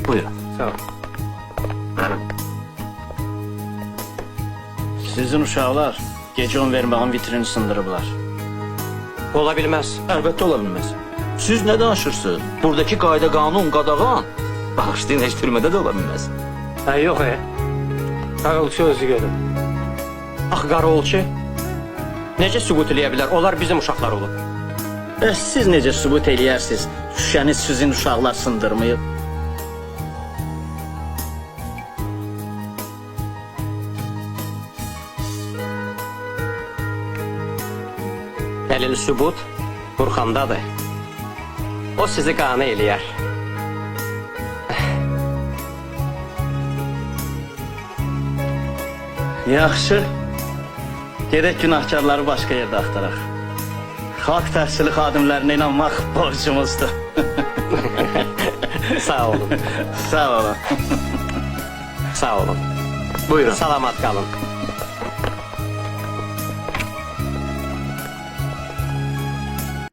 Buyurun. Sağ ol. Sizin uşaqlar gece 10 vermağın vitrini sındırıblar. Ola bilməz. Əlbəttə ola bilməz. Siz nə danışırsınız? Buradakı qayda, qanun, qadağan. Bağışlayın, heç türmədə də ola bilməz. Ha, yox, Qarolçu özü görür. Ax, Qarolçu. Necə sübut eləyə bilər? Onlar bizim uşaqlar olub. Siz necə sübut eləyərsiniz? Şüşəni sizin uşaqlar sındırmayıb. Dəlil sübut Burxandadır. O sizi qane eləyər. Yaxşı. Gedək günahkarları başqa yerdə axtaraq. Xalq təhsili xadimlərinə inanmaq borcumuzdur. Sağ olun. Sağ olun. Sağ olun. Buyurun. Salamat qalın.